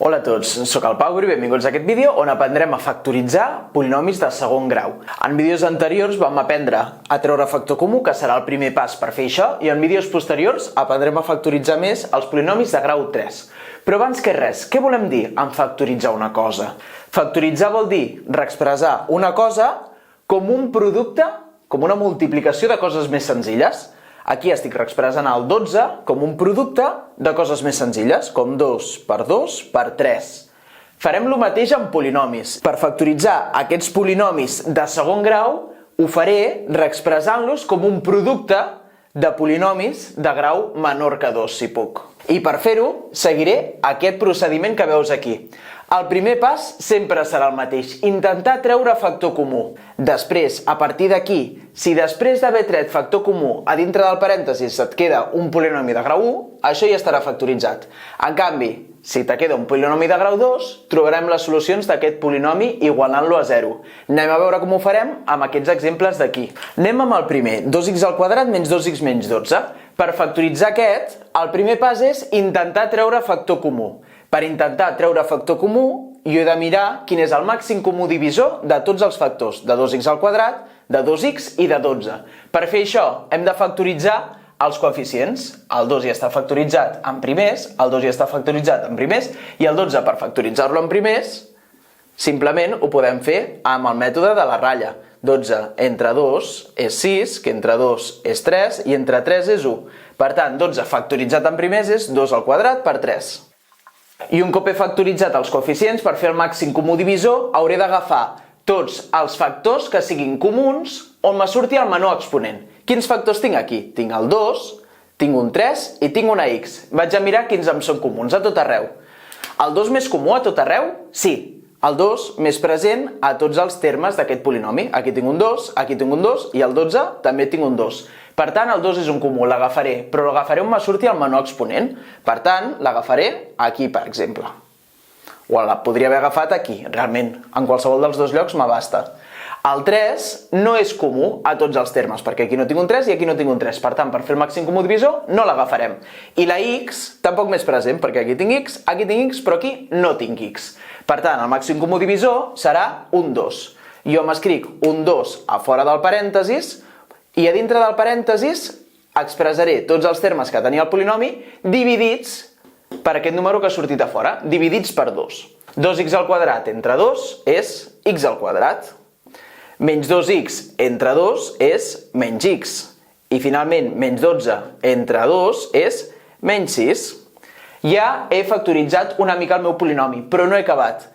Hola a tots, soc el Pau i benvinguts a aquest vídeo on aprendrem a factoritzar polinomis de segon grau. En vídeos anteriors vam aprendre a treure factor comú, que serà el primer pas per fer això, i en vídeos posteriors aprendrem a factoritzar més els polinomis de grau 3. Però abans que res, què volem dir en factoritzar una cosa? Factoritzar vol dir reexpressar una cosa com un producte, com una multiplicació de coses més senzilles. Aquí estic reexpressant el 12 com un producte de coses més senzilles, com 2 per 2 per 3. Farem el mateix amb polinomis. Per factoritzar aquests polinomis de segon grau, ho faré reexpressant-los com un producte de polinomis de grau menor que 2, si puc. I per fer-ho, seguiré aquest procediment que veus aquí. El primer pas sempre serà el mateix, intentar treure factor comú. Després, a partir d'aquí, si després d'haver tret factor comú a dintre del parèntesis et queda un polinomi de grau 1, això ja estarà factoritzat. En canvi, si te queda un polinomi de grau 2, trobarem les solucions d'aquest polinomi igualant-lo a 0. Anem a veure com ho farem amb aquests exemples d'aquí. Anem amb el primer, 2x al quadrat menys 2x menys 12. Per factoritzar aquest, el primer pas és intentar treure factor comú. Per intentar treure factor comú, jo he de mirar quin és el màxim comú divisor de tots els factors, de 2x al quadrat, de 2x i de 12. Per fer això, hem de factoritzar els coeficients. El 2 ja està factoritzat en primers, el 2 ja està factoritzat en primers, i el 12, per factoritzar-lo en primers, simplement ho podem fer amb el mètode de la ratlla. 12 entre 2 és 6, que entre 2 és 3, i entre 3 és 1. Per tant, 12 factoritzat en primers és 2 al quadrat per 3. I un cop he factoritzat els coeficients, per fer el màxim comú divisor, hauré d'agafar tots els factors que siguin comuns on me surti el menor exponent. Quins factors tinc aquí? Tinc el 2, tinc un 3 i tinc una x. Vaig a mirar quins em són comuns a tot arreu. El 2 més comú a tot arreu? Sí. El 2 més present a tots els termes d'aquest polinomi. Aquí tinc un 2, aquí tinc un 2 i el 12 també tinc un 2. Per tant, el 2 és un comú, l'agafaré, però l'agafaré on me surti el menor exponent. Per tant, l'agafaré aquí, per exemple. O la podria haver agafat aquí, realment. En qualsevol dels dos llocs m'abasta. El 3 no és comú a tots els termes, perquè aquí no tinc un 3 i aquí no tinc un 3. Per tant, per fer el màxim comú divisor, no l'agafarem. I la x, tampoc més present, perquè aquí tinc x, però aquí no tinc x. Per tant, el màxim comú divisor serà un 2. Jo m'escric un 2 a fora del parèntesis, i a dintre del parèntesis expressaré tots els termes que tenia el polinomi dividits per aquest número que ha sortit a fora, dividits per 2. 2x al quadrat entre 2 és x al quadrat. Menys 2x entre 2 és menys x. I finalment, menys 12 entre 2 és menys 6. Ja he factoritzat una mica el meu polinomi, però no he acabat.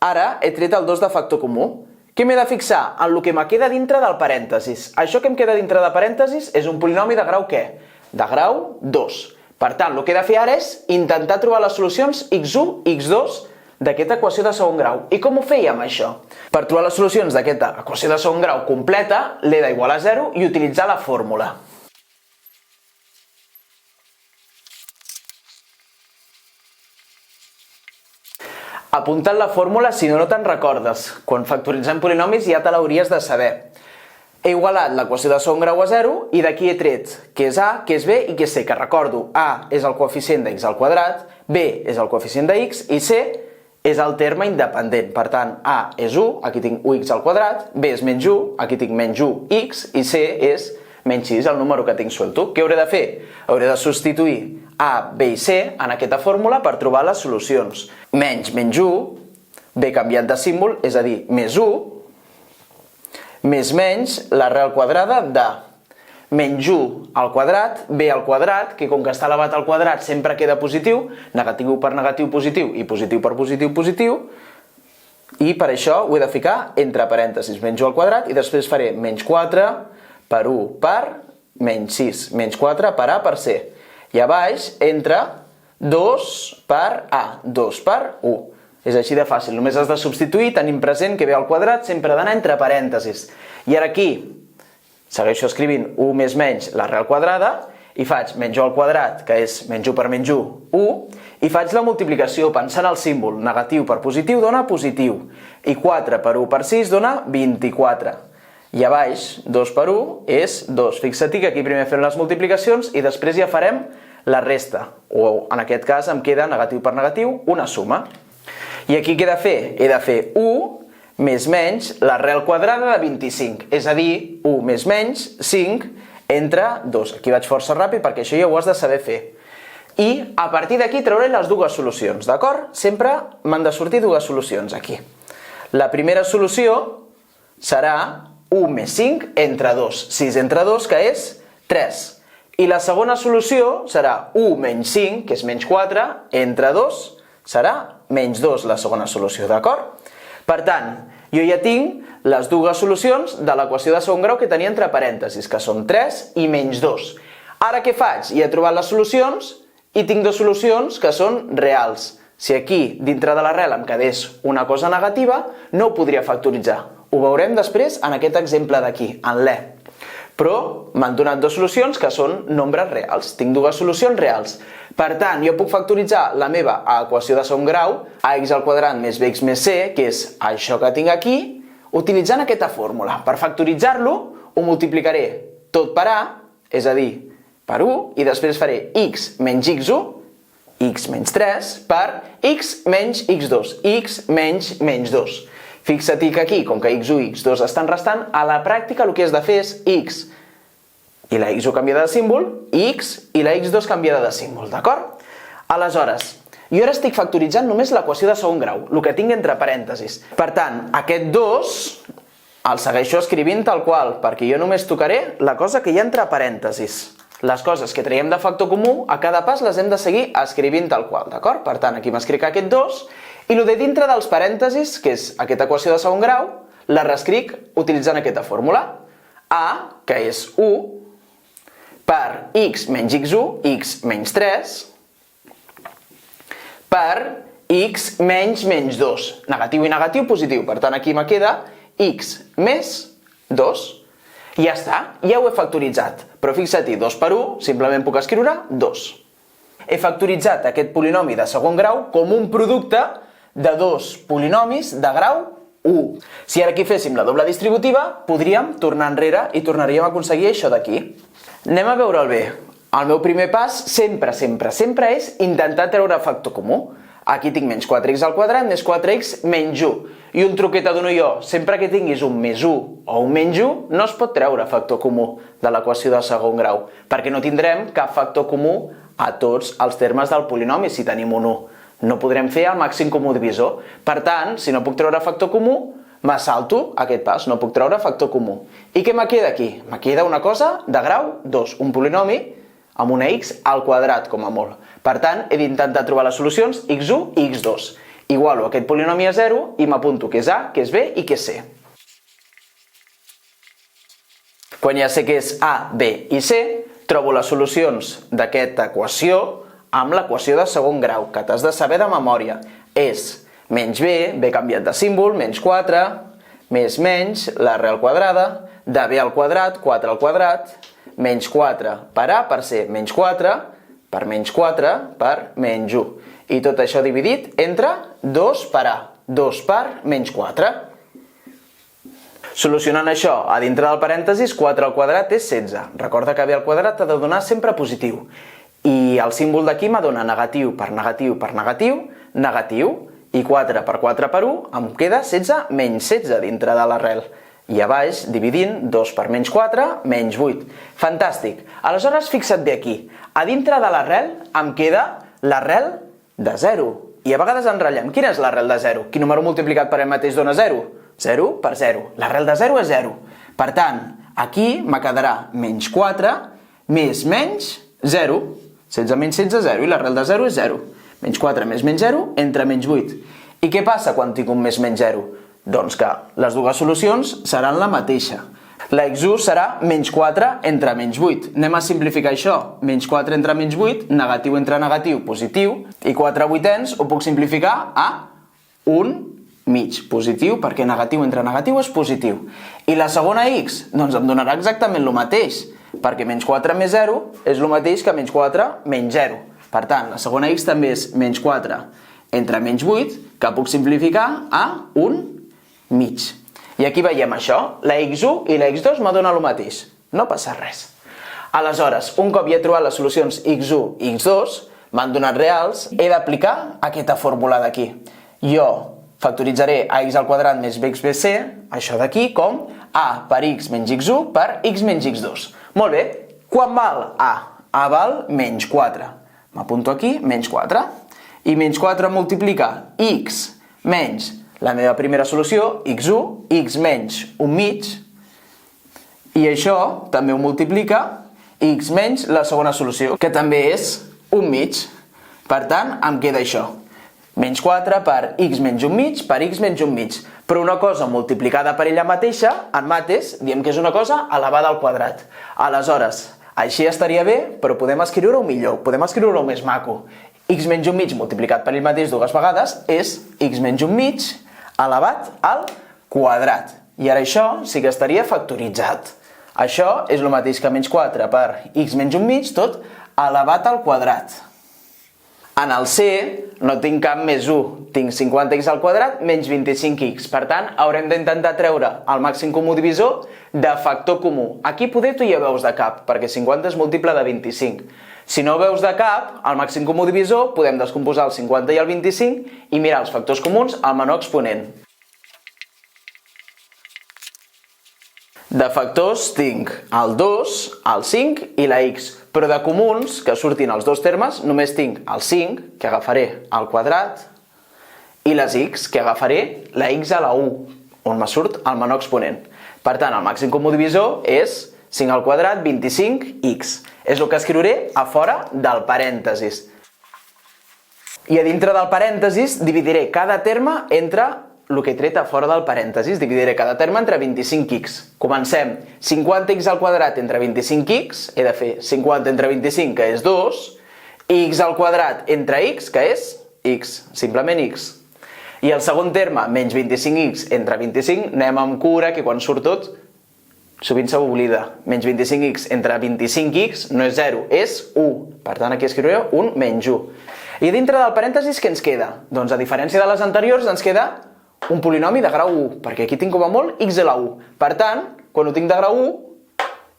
Ara he tret el 2 de factor comú. Què m'he de fixar? En el que me queda dintre del parèntesis. Això que em queda dintre de parèntesis és un polinomi de grau què? De grau 2. Per tant, el que he de fer ara és intentar trobar les solucions x1, x2 d'aquesta equació de segon grau. I com ho fèiem, això? Per trobar les solucions d'aquesta equació de segon grau completa, l'he d'igualar a 0 i utilitzar la fórmula. Apunta't la fórmula si no te'n recordes. Quan factoritzem polinomis ja te l'hauries de saber. He igualat l'equació de segon grau a 0 i d'aquí he tret què és a, què és b i què és c, que recordo, a és el coeficient de x al quadrat, b és el coeficient de x i c és el terme independent. Per tant, a és 1, aquí tinc 1x al quadrat, b és menys 1, aquí tinc menys 1x i c és menys 6, el número que tinc suelto. Què hauré de fer? Hauré de substituir a, b i c en aquesta fórmula per trobar les solucions. Menys 1, b canviat de símbol, és a dir, més 1, més menys l'arrel quadrada de menys 1 al quadrat, b al quadrat, que com que està elevat al quadrat sempre queda positiu, negatiu per negatiu positiu i positiu per positiu positiu, i per això ho he de ficar entre parèntesis, menys 1 al quadrat, i després faré menys 4 per 1 per menys 6, menys 4 per a per c. I a baix entre 2 per a, 2 per 1. És així de fàcil, només has de substituir tenint present que b al quadrat sempre ha d'anar entre parèntesis. I ara aquí segueixo escrivint 1 més menys l'arrel quadrada i faig menys 1 al quadrat, que és menys 1 per menys 1, 1, i faig la multiplicació pensant el símbol negatiu per positiu dona positiu, i 4 per 1 per 6 dona 24. I a baix, 2 per 1 és 2. Fixa't que aquí primer fem les multiplicacions i després ja farem la resta, o en aquest cas em queda negatiu per negatiu, una suma. I aquí què he de fer? He de fer 1 més menys l'arrel quadrada de 25, és a dir, 1 més menys 5 entre 2. Aquí vaig força ràpid perquè això ja ho has de saber fer. I a partir d'aquí trauré les dues solucions, d'acord? Sempre m'han de sortir dues solucions aquí. La primera solució serà 1 més 5 entre 2, 6 entre 2, que és 3. I la segona solució serà 1 menys 5, que és menys 4, entre 2, serà menys 2 la segona solució, d'acord? Per tant, jo ja tinc les dues solucions de l'equació de segon grau que tenia entre parèntesis, que són 3 i menys 2. Ara què faig? Ja he trobat les solucions i tinc dues solucions que són reals. Si aquí, dintre de l'arrel, em quedés una cosa negativa, no ho podria factoritzar. Ho veurem després en aquest exemple d'aquí, en l'E. Però m'han donat dues solucions que són nombres reals. Tinc dues solucions reals. Per tant, jo puc factoritzar la meva equació de segon grau, ax al quadrat més bx més c, que és això que tinc aquí, utilitzant aquesta fórmula. Per factoritzar-lo, ho multiplicaré tot per a, és a dir, per 1, i després faré x menys x1, x menys 3, per x menys x2, x menys menys 2. Fixa't que aquí, com que x1 i x2 estan restant, a la pràctica el que has de fer és x i la x1 canviada de símbol, i x i la x2 canviada de símbol, d'acord? Aleshores, jo ara estic factoritzant només l'equació de segon grau, el que tinc entre parèntesis. Per tant, aquest 2 el segueixo escrivint tal qual, perquè jo només tocaré la cosa que hi ha entre parèntesis. Les coses que traiem de factor comú, a cada pas les hem de seguir escrivint tal qual, d'acord? Per tant, aquí m'escric aquest 2, i el de dintre dels parèntesis, que és aquesta equació de segon grau, la reescric utilitzant aquesta fórmula. A, que és 1, per x menys x1, x menys 3, per x menys menys 2. Negatiu i negatiu, positiu. Per tant, aquí me queda x més 2. I ja està, ja ho he factoritzat. Però fixa't-hi, 2 per 1, simplement puc escriure 2. He factoritzat aquest polinomi de segon grau com un producte de dos polinomis de grau 1. Si ara aquí féssim la doble distributiva, podríem tornar enrere i tornaríem a aconseguir això d'aquí. Anem a veure'l bé. El meu primer pas sempre és intentar treure factor comú. Aquí tinc menys 4x al quadrat més 4x menys 1. I un truquet et dono jo, sempre que tinguis un més 1 o un menys 1, no es pot treure factor comú de l'equació de segon grau, perquè no tindrem cap factor comú a tots els termes del polinomi si tenim un 1. No podrem fer el màxim comú divisor. Per tant, si no puc treure factor comú, me salto aquest pas, no puc treure factor comú. I què me queda aquí? Me queda una cosa de grau 2, un polinomi amb una x al quadrat, com a molt. Per tant, he d'intentar trobar les solucions x1 i x2. Igualo aquest polinomi a 0 i m'apunto que és a, que és b i que és c. Quan ja sé que és a, b i c, trobo les solucions d'aquesta equació amb l'equació de segon grau, que t'has de saber de memòria. És menys b canviat de símbol, menys 4, més menys, l'arrel quadrada, de b al quadrat, 4 al quadrat, menys 4 per a per c, menys 4, per menys 4 per menys 1. I tot això dividit entre 2 per a, 2 per menys 4. Solucionant això a dintre del parèntesis, 4 al quadrat és 16. Recorda que b al quadrat ha de donar sempre positiu. I el símbol d'aquí me dona negatiu per negatiu per negatiu, negatiu. I 4 per 4 per 1 em queda 16 menys 16 dintre de l'arrel. I a baix, dividint, 2 per menys 4, menys 8. Fantàstic. Aleshores, fixa't bé aquí. A dintre de l'arrel em queda l'arrel de 0. I a vegades enrotllem. Quina és l'arrel de 0? Quin número multiplicat per ell mateix dona 0? 0 per 0. L'arrel de 0 és 0. Per tant, aquí me quedarà menys 4 més menys 0. 16 menys 16, 0. I l'arrel de 0 és 0. Menys 4 més menys 0 entre menys 8. I què passa quan tinc un més menys 0? Doncs que les dues solucions seran la mateixa. La x1 serà menys 4 entre menys 8. Anem a simplificar això. Menys 4 entre menys 8, negatiu entre negatiu, positiu. I 4 vuitens ho puc simplificar a 1 mig. Positiu, perquè negatiu entre negatiu és positiu. I la segona x, doncs em donarà exactament el mateix, perquè menys 4 més 0 és el mateix que menys 4 menys 0. Per tant, la segona x també és menys 4 entre menys 8, que puc simplificar a 1 mig. I aquí veiem això, la x1 i la x2 me dona el mateix, no passa res. Aleshores, un cop ja he trobat les solucions x1 i x2, m'han donat reals, he d'aplicar aquesta fórmula d'aquí. Jo factoritzaré a x al quadrat més bx més c, això d'aquí, com a per x menys x1 per x menys x2. Molt bé, quan val a? A val menys 4. M'apunto aquí, menys 4. I menys 4 multiplica x menys la meva primera solució, x1, x menys 1 mig, i això també ho multiplica x menys la segona solució, que també és 1 mig. Per tant, em queda això. Menys 4 per x menys 1 mig per x menys 1 mig. Però una cosa multiplicada per ella mateixa, en mates, diem que és una cosa elevada al quadrat. Aleshores, així estaria bé, però podem escriure-ho millor, podem escriure-ho més maco. X menys 1 mig multiplicat per ell mateix dues vegades és x menys 1 mig elevat al quadrat. I ara això sí que estaria factoritzat. Això és el mateix que menys 4 per x menys 1 mig, tot elevat al quadrat. En el C no tinc cap més 1, tinc 50x al quadrat menys 25x. Per tant, haurem d'intentar treure el màxim comú divisor de factor comú. Aquí poder tu ja veus de cap, perquè 50 és múltiple de 25. Si no veus de cap, el màxim comú divisor, podem descomposar el 50 i el 25 i mirar els factors comuns al menor exponent. De factors tinc el 2, el 5 i la x, però de comuns, que surtin els dos termes, només tinc el 5, que agafaré al quadrat, i les x, que agafaré la x a la 1, on me surt el menor exponent. Per tant, el màxim comú divisor és 5 al quadrat, 25x. És el que escriuré a fora del parèntesis. I a dintre del parèntesis dividiré cada terme entre el que he tret a fora del parèntesis. Dividiré cada terme entre 25x. Comencem. 50x al quadrat entre 25x. He de fer 50 entre 25, que és 2. I x al quadrat entre x, que és x. Simplement x. I el segon terme, menys 25x entre 25, anem amb cura, que quan surt tot sovint se oblida. Menys 25x entre 25x no és 0, és 1. Per tant, aquí escriuré un menys 1. I dintre del parèntesis, què ens queda? Doncs, a diferència de les anteriors, ens queda un polinomi de grau 1, perquè aquí tinc com a molt x a la 1. Per tant, quan ho tinc de grau 1,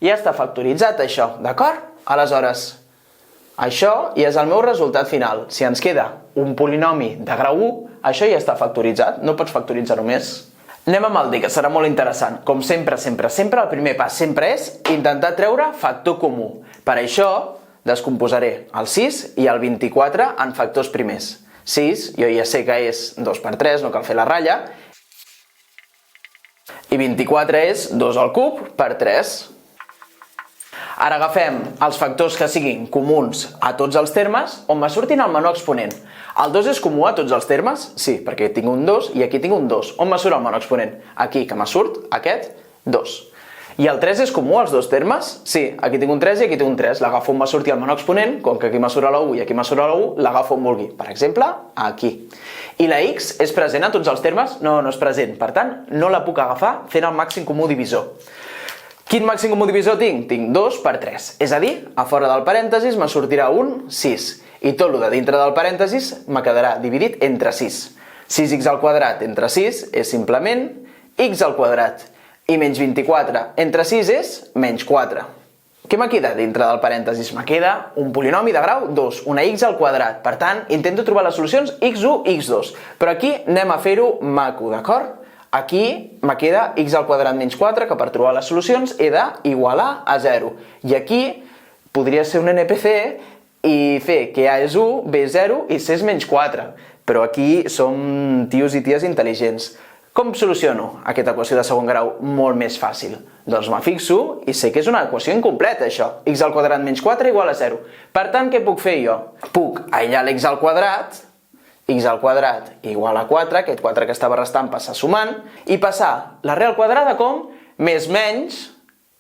ja està factoritzat això, d'acord? Aleshores, això ja és el meu resultat final. Si ens queda un polinomi de grau 1, això ja està factoritzat, no pots factoritzar-ho més. Anem amb el D, que serà molt interessant. Com sempre, el primer pas sempre és intentar treure factor comú. Per això, descomposaré el 6 i el 24 en factors primers. 6, jo ja sé que és 2 per 3, no cal fer la ratlla. I 24 és 2 al cub per 3. Ara agafem els factors que siguin comuns a tots els termes, on me surtin el menor exponent. El 2 és comú a tots els termes? Sí, perquè tinc un 2 i aquí tinc un 2. On me surt el menor exponent? Aquí, que me surt aquest 2. I el 3 és comú als dos termes? Sí, aquí tinc un 3 i aquí tinc un 3. L'agafo on me surti el menor exponent, com que aquí me surt a la 1 i aquí me surt a la 1, l'agafo on vulgui. Per exemple, aquí. I la x és present a tots els termes? No, no és present. Per tant, no la puc agafar fent el màxim comú divisor. Quin màxim comú divisor tinc? Tinc 2 per 3. És a dir, a fora del parèntesis me sortirà un 6. I tot el de dintre del parèntesis me quedarà dividit entre 6. 6x al quadrat entre 6 és simplement x al quadrat. I menys 24 entre 6 és menys 4. Què me queda dintre del parèntesis? Me queda un polinomi de grau 2, una x al quadrat. Per tant, intento trobar les solucions x1 i x2. Però aquí anem a fer-ho maco, d'acord? Aquí me queda x al quadrat menys 4, que per trobar les solucions he d'igualar a 0. I aquí podria ser un NPC i fer que A és 1, B és 0 i C és menys 4. Però aquí som tios i ties intel·ligents. Com soluciono aquesta equació de segon grau molt més fàcil? Doncs me fixo i sé que és una equació incompleta, això. X al quadrat menys 4 igual a 0. Per tant, què puc fer jo? Puc aïllar l'ex al quadrat igual a 4, aquest 4 que estava restant passa sumant, i passar l'arrel quadrada com més menys,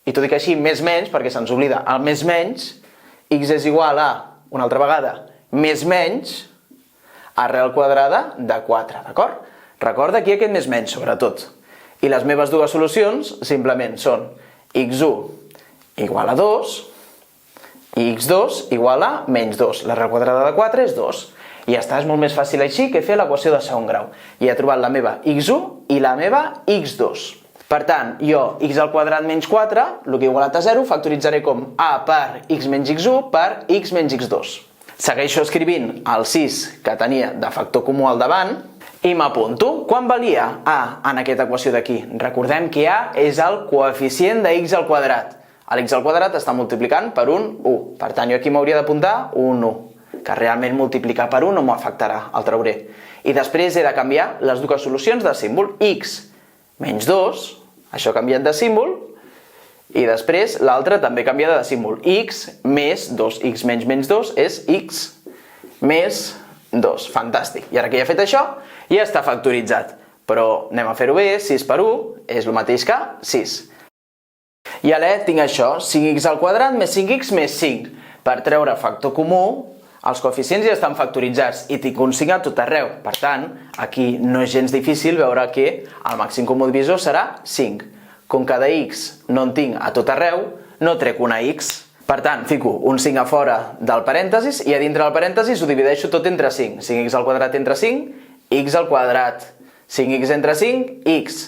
i tot i que així més menys, perquè se'ns oblida el més menys, x és igual a, una altra vegada, més menys, arrel quadrada de 4, d'acord? Recorda aquí aquest més menys, sobretot. I les meves dues solucions simplement són x1 igual a 2 i x2 igual a menys 2. L'arrel quadrada de 4 és 2. I ja està, és molt més fàcil així que fer l'equació de segon grau. I he trobat la meva x1 i la meva x2. Per tant, jo x al quadrat menys 4, el que igualat a 0, factoritzaré com a per x menys x1 per x menys x2. Segueixo escrivint el 6 que tenia de factor comú al davant i m'apunto. Quan valia a en aquesta equació d'aquí? Recordem que a és el coeficient de x al quadrat. L'ex al quadrat està multiplicant per un 1. Per tant, jo aquí m'hauria d'apuntar un 1, que realment multiplicar per 1 no m'afectarà, el trauré. I després he de canviar les dues solucions de símbol. X menys 2, això ha canviat de símbol, i després l'altre també canvia de símbol. X més 2, x menys 2 és x més 2. Fantàstic. I ara que ja he fet això, ja està factoritzat. Però anem a fer-ho bé, 6 per 1 és el mateix que 6. I ara tinc això, 5x al quadrat més 5x més 5. Per treure factor comú, els coeficients ja estan factoritzats i tinc un 5 a tot arreu. Per tant, aquí no és gens difícil veure que el màxim comú divisor serà 5. Com que de x no en tinc a tot arreu, no trec una x. Per tant, fico un 5 a fora del parèntesis i a dintre del parèntesis ho divideixo tot entre 5. 5x al quadrat entre 5, x al quadrat. 5x entre 5, x.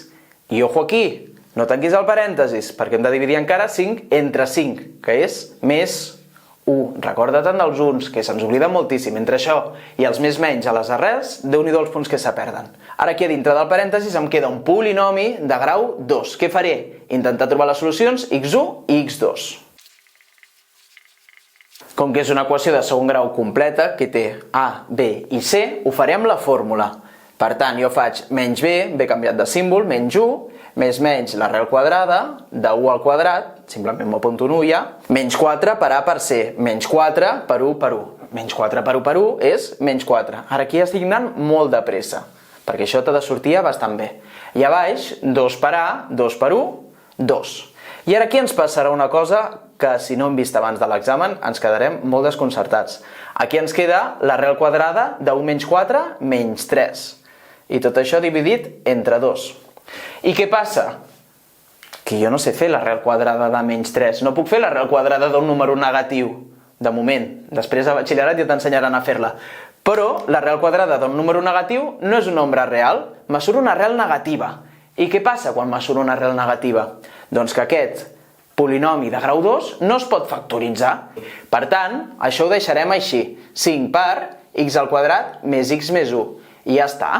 I ojo aquí, no tanquis el parèntesis, perquè hem de dividir encara 5 entre 5, que és més 1. Recorda't dels uns, que se'ns oblida moltíssim. Entre això i els més menys a les arrels, déu-n'hi-do els punts que se perden. Ara aquí a dintre del parèntesis em queda un polinomi de grau 2. Què faré? Intentar trobar les solucions x1 i x2. Com que és una equació de segon grau completa, que té a, b i c, ho faré amb la fórmula. Per tant, jo faig menys b canviat de símbol, menys 1, més menys l'arrel quadrada de 1 al quadrat, simplement m'apunto un 1 ja, menys 4 per a per c, menys 4 per 1 per 1. Menys 4 per 1 per 1 és menys 4. Ara aquí estic anant molt de pressa, perquè això t'ha de sortir bastant bé. I a baix, 2 per a, 2 per 1, 2. I ara aquí ens passarà una cosa que si no hem vist abans de l'examen ens quedarem molt desconcertats. Aquí ens queda l'arrel quadrada de 1 menys 4 menys 3. I tot això dividit entre 2. I què passa? Que jo no sé fer l'arrel quadrada de menys 3. No puc fer l'arrel quadrada d'un número negatiu. De moment. Després a batxillerat ja t'ensenyaran a fer-la. Però l'arrel quadrada d'un número negatiu no és un nombre real. Me surt una arrel negativa. I què passa quan me surt una arrel negativa? Doncs que aquest polinomi de grau 2 no es pot factoritzar. Per tant, això ho deixarem així. 5 per x al quadrat més x més 1. I ja està.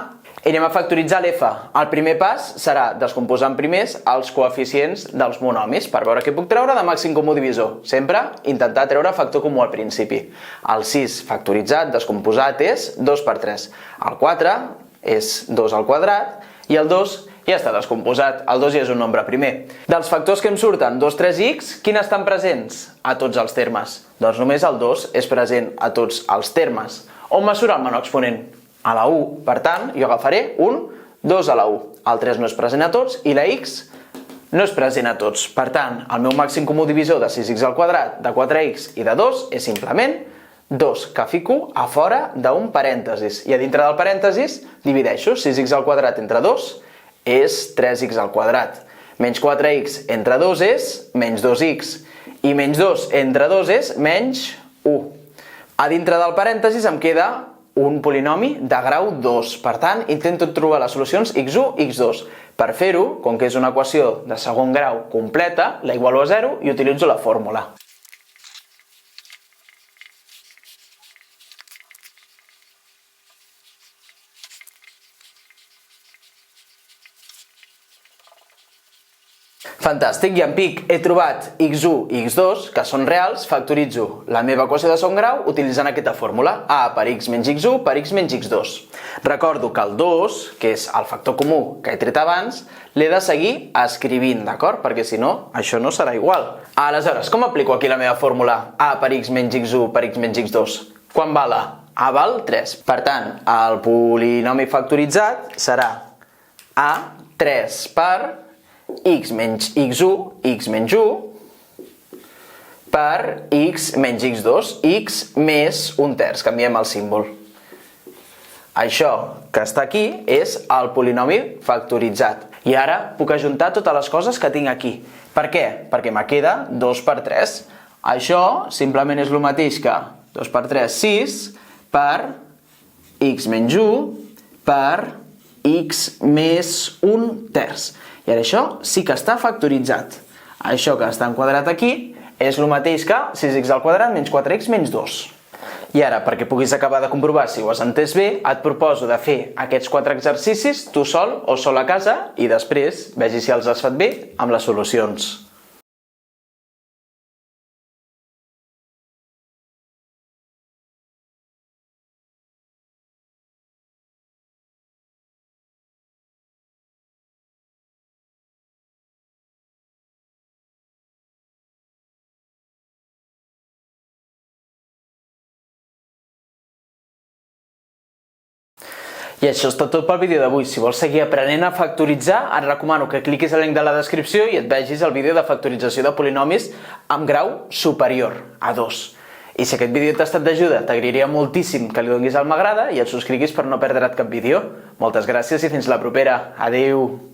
I anem a factoritzar l'f. El primer pas serà descomposant primers els coeficients dels monomis per veure què puc treure de màxim comú divisor. Sempre intentar treure factor comú al principi. El 6 factoritzat, descomposat, és 2 per 3. El 4 és 2 al quadrat i el 2 ja està descomposat. El 2 ja és un nombre primer. Dels factors que em surten 2, 3x, quins estan presents a tots els termes? Doncs només el 2 és present a tots els termes. On me surt el menor exponent? A la 1. Per tant, jo agafaré un 2 a la 1. El 3 no és present a tots i la x no és present a tots. Per tant, el meu màxim comú divisor de 6x al quadrat, de 4x i de 2 és simplement 2, que fico a fora d'un parèntesis. I a dintre del parèntesis divideixo 6x al quadrat entre 2 és 3x al quadrat. Menys 4x entre 2 és menys 2x. I menys 2 entre 2 és menys 1. A dintre del parèntesis em queda un polinomi de grau 2. Per tant, intento trobar les solucions x1 i x2. Per fer-ho, com que és una equació de segon grau completa, la igualo a 0 i utilitzo la fórmula. Fantàstic, i en pic he trobat x1 i x2, que són reals, factoritzo la meva equació de segon grau utilitzant aquesta fórmula, a per x menys x1 per x menys x2. Recordo que el 2, que és el factor comú que he tret abans, l'he de seguir escrivint, d'acord? Perquè si no, això no serà igual. Aleshores, com aplico aquí la meva fórmula a per x menys x1 per x menys x2? Quan val a? A val 3. Per tant, el polinomi factoritzat serà a 3 per x menys x1, x menys 1, per x menys x2, x més un terç, canviem el símbol. Això que està aquí és el polinomi factoritzat. I ara puc ajuntar totes les coses que tinc aquí. Per què? Perquè me queda 2 per 3. Això simplement és el mateix que 2 per 3, 6, per x menys 1, per x més 1/3. I ara això sí que està factoritzat. Això que està enquadrat aquí és el mateix que 6x² menys 4x menys 2. I ara, perquè puguis acabar de comprovar si ho has entès bé, et proposo de fer aquests 4 exercicis tu sol o sol a casa i després vegis si els has fet bé amb les solucions. I això és tot pel vídeo d'avui. Si vols seguir aprenent a factoritzar, et recomano que cliquis al link de la descripció i et vegis el vídeo de factorització de polinomis amb grau superior a 2. I si aquest vídeo t'ha estat d'ajuda, t'agrairia moltíssim que li donis al m'agrada i et subscriguis per no perdre't cap vídeo. Moltes gràcies i fins la propera. Adeu!